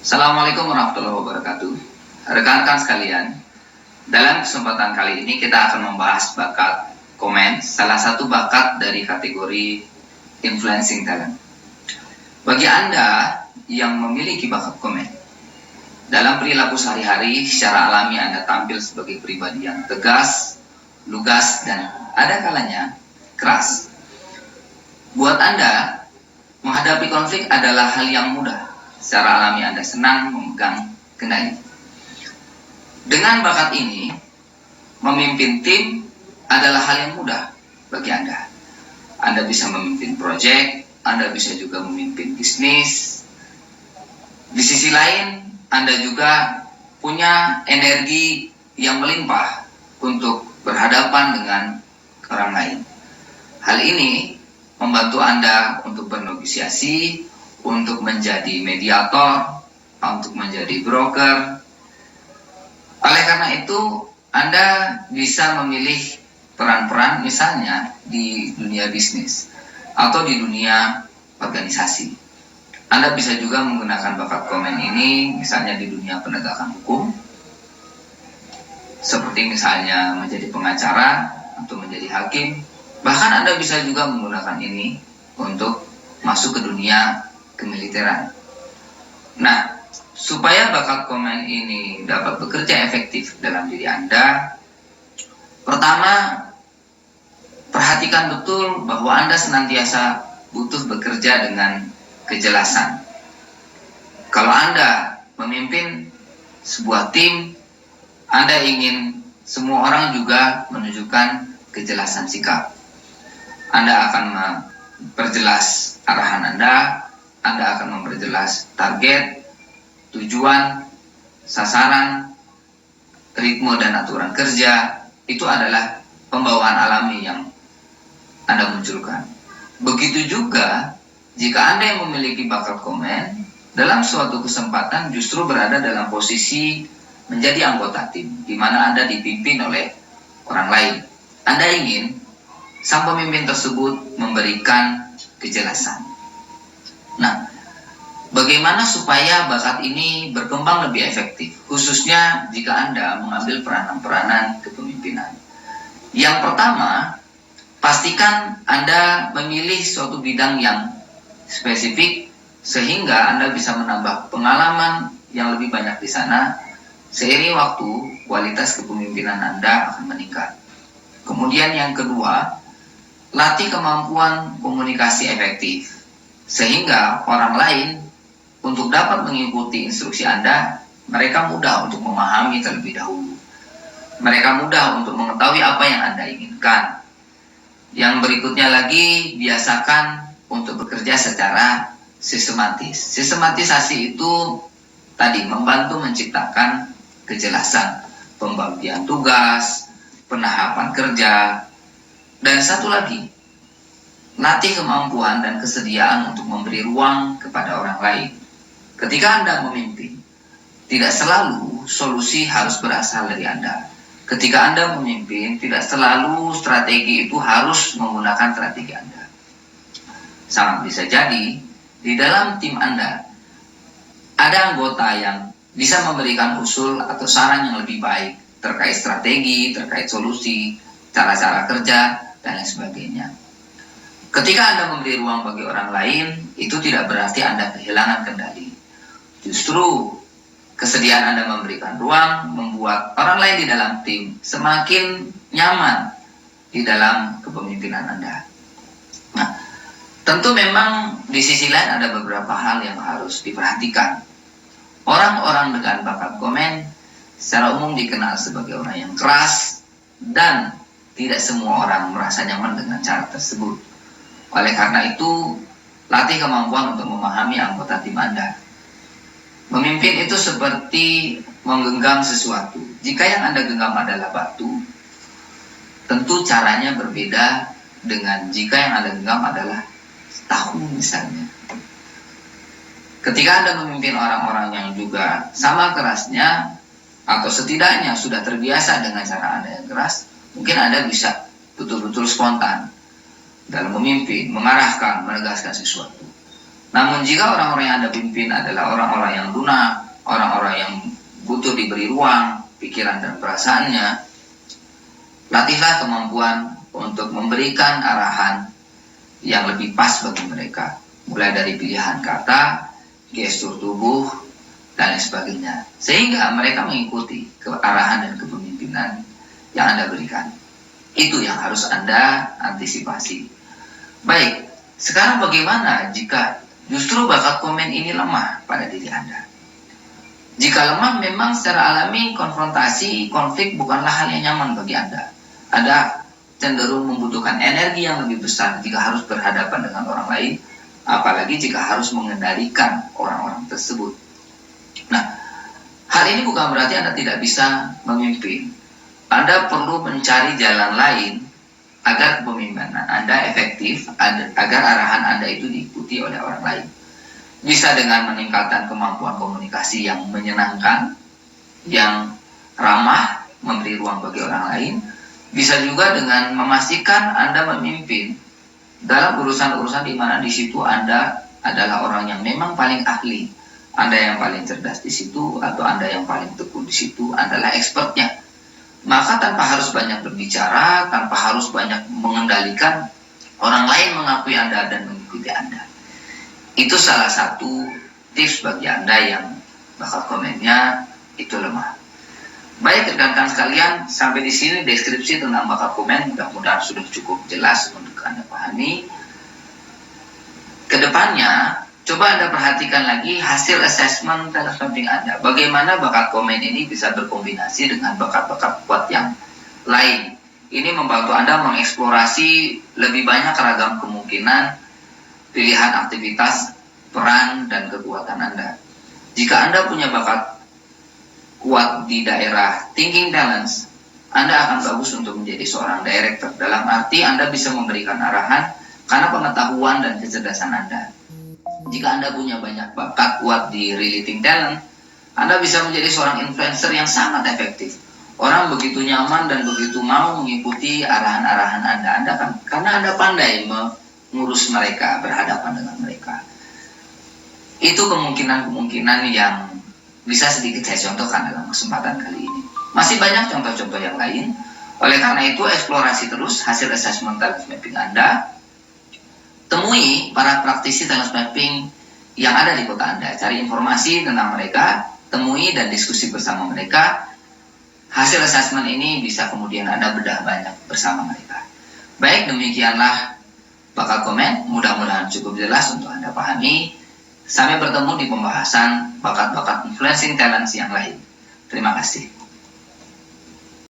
Assalamualaikum warahmatullahi wabarakatuh. Rekan-rekan sekalian, dalam kesempatan kali ini kita akan membahas bakat komen, salah satu bakat dari kategori influencing talent. Bagi Anda yang memiliki bakat komen, dalam perilaku sehari-hari secara alami Anda tampil sebagai pribadi yang tegas, lugas, dan ada kalanya keras. Buat Anda, menghadapi konflik adalah hal yang mudah. Secara alami Anda senang memegang kendali. Dengan bakat ini, memimpin tim adalah hal yang mudah bagi Anda. Anda bisa memimpin proyek, Anda bisa juga memimpin bisnis. Di sisi lain, Anda juga punya energi yang melimpah untuk berhadapan dengan orang lain. Hal ini membantu Anda untuk bernegosiasi, untuk menjadi mediator, untuk menjadi broker. Oleh karena itu, Anda bisa memilih peran-peran misalnya di dunia bisnis atau di dunia organisasi. Anda bisa juga menggunakan bakat komen ini misalnya di dunia penegakan hukum, seperti misalnya menjadi pengacara atau menjadi hakim. Bahkan Anda bisa juga menggunakan ini untuk masuk ke dunia kemiliteran. Nah, supaya bakat komen ini dapat bekerja efektif dalam diri Anda, pertama, perhatikan betul bahwa Anda senantiasa butuh bekerja dengan kejelasan. Kalau Anda memimpin sebuah tim, Anda ingin semua orang juga menunjukkan kejelasan sikap. Anda akan memperjelas arahan Anda akan memperjelas target, tujuan, sasaran, ritme dan aturan kerja. Itu adalah pembawaan alami yang Anda munculkan. Begitu juga jika Anda yang memiliki bakat komen, dalam suatu kesempatan justru berada dalam posisi menjadi anggota tim, di mana Anda dipimpin oleh orang lain. Anda ingin sang pemimpin tersebut memberikan kejelasan. Nah, bagaimana supaya bakat ini berkembang lebih efektif, khususnya jika Anda mengambil peranan-peranan kepemimpinan? Yang pertama, pastikan Anda memilih suatu bidang yang spesifik sehingga Anda bisa menambah pengalaman yang lebih banyak di sana. Seiring waktu, kualitas kepemimpinan Anda akan meningkat. Kemudian yang kedua, latih kemampuan komunikasi efektif, sehingga orang lain untuk dapat mengikuti instruksi Anda, mereka mudah untuk memahami terlebih dahulu. Mereka mudah untuk mengetahui apa yang Anda inginkan. Yang berikutnya lagi, biasakan untuk bekerja secara sistematis. Sistematisasi itu tadi membantu menciptakan kejelasan, pembagian tugas, penahapan kerja, dan satu lagi, latih kemampuan dan kesediaan untuk memberi ruang kepada orang lain. Ketika Anda memimpin, tidak selalu solusi harus berasal dari Anda. Ketika Anda memimpin, tidak selalu strategi itu harus menggunakan strategi Anda. Sangat bisa jadi, di dalam tim Anda, ada anggota yang bisa memberikan usul atau saran yang lebih baik terkait strategi, terkait solusi, cara-cara kerja, dan lain sebagainya. Ketika Anda memberi ruang bagi orang lain, itu tidak berarti Anda kehilangan kendali. Justru, kesediaan Anda memberikan ruang membuat orang lain di dalam tim semakin nyaman di dalam kepemimpinan Anda. Nah, tentu memang di sisi lain ada beberapa hal yang harus diperhatikan. Orang-orang dengan bakat komen secara umum dikenal sebagai orang yang keras dan tidak semua orang merasa nyaman dengan cara tersebut. Oleh karena itu, latih kemampuan untuk memahami anggota tim Anda. Memimpin itu seperti menggenggam sesuatu. Jika yang Anda genggam adalah batu, tentu caranya berbeda dengan jika yang Anda genggam adalah tahu misalnya. Ketika Anda memimpin orang-orang yang juga sama kerasnya, atau setidaknya sudah terbiasa dengan cara Anda yang keras, mungkin Anda bisa betul-betul spontan dalam memimpin, mengarahkan, menegaskan sesuatu. Namun jika orang-orang yang Anda pimpin adalah orang-orang yang lunak, orang-orang yang butuh diberi ruang, pikiran dan perasaannya, latihlah kemampuan untuk memberikan arahan yang lebih pas bagi mereka. Mulai dari pilihan kata, gestur tubuh, dan lain sebagainya. Sehingga mereka mengikuti arahan dan kepemimpinan yang Anda berikan. Itu yang harus Anda antisipasi. Baik, sekarang bagaimana jika justru bakat komen ini lemah pada diri Anda? Jika lemah, memang secara alami konfrontasi, konflik bukanlah hal yang nyaman bagi Anda. Anda cenderung membutuhkan energi yang lebih besar jika harus berhadapan dengan orang lain, apalagi jika harus mengendalikan orang-orang tersebut. Nah, hal ini bukan berarti Anda tidak bisa memimpin. Anda perlu mencari jalan lain agar kepemimpinan Anda efektif, agar arahan Anda itu diikuti oleh orang lain. Bisa dengan meningkatkan kemampuan komunikasi yang menyenangkan, yang ramah, memberi ruang bagi orang lain. Bisa juga dengan memastikan Anda memimpin dalam urusan-urusan di mana di situ Anda adalah orang yang memang paling ahli. Anda yang paling cerdas di situ, atau Anda yang paling tekun di situ adalah expertnya. Maka tanpa harus banyak berbicara, tanpa harus banyak mengendalikan, orang lain mengakui Anda dan mengikuti Anda. Itu salah satu tips bagi Anda yang bakat komennya itu lemah. Baik rekan-rekan sekalian, sampai di sini deskripsi tentang bakat komen mudah-mudahan sudah cukup jelas untuk Anda pahami. Kedepannya, coba Anda perhatikan lagi hasil assessment talent mapping Anda. Bagaimana bakat komen ini bisa berkombinasi dengan bakat-bakat kuat yang lain. Ini membantu Anda mengeksplorasi lebih banyak ragam kemungkinan pilihan aktivitas, peran, dan kekuatan Anda. Jika Anda punya bakat kuat di daerah thinking talents, Anda akan bagus untuk menjadi seorang director. Dalam arti Anda bisa memberikan arahan karena pengetahuan dan kecerdasan Anda. Jika Anda punya banyak bakat kuat di relating talent, Anda bisa menjadi seorang influencer yang sangat efektif. Orang begitu nyaman dan begitu mau mengikuti arahan-arahan Anda karena Anda pandai mengurus mereka, berhadapan dengan mereka. Itu kemungkinan-kemungkinan yang bisa sedikit saya contohkan dalam kesempatan kali ini. Masih banyak contoh-contoh yang lain. Oleh karena itu, eksplorasi terus hasil assessment talent mapping Anda. Temui para praktisi talent mapping yang ada di kota Anda. Cari informasi tentang mereka, temui dan diskusi bersama mereka. Hasil assessment ini bisa kemudian Anda bedah banyak bersama mereka. Baik, demikianlah bakat komen. Mudah-mudahan cukup jelas untuk Anda pahami. Sampai bertemu di pembahasan bakat-bakat influencing talents yang lain. Terima kasih.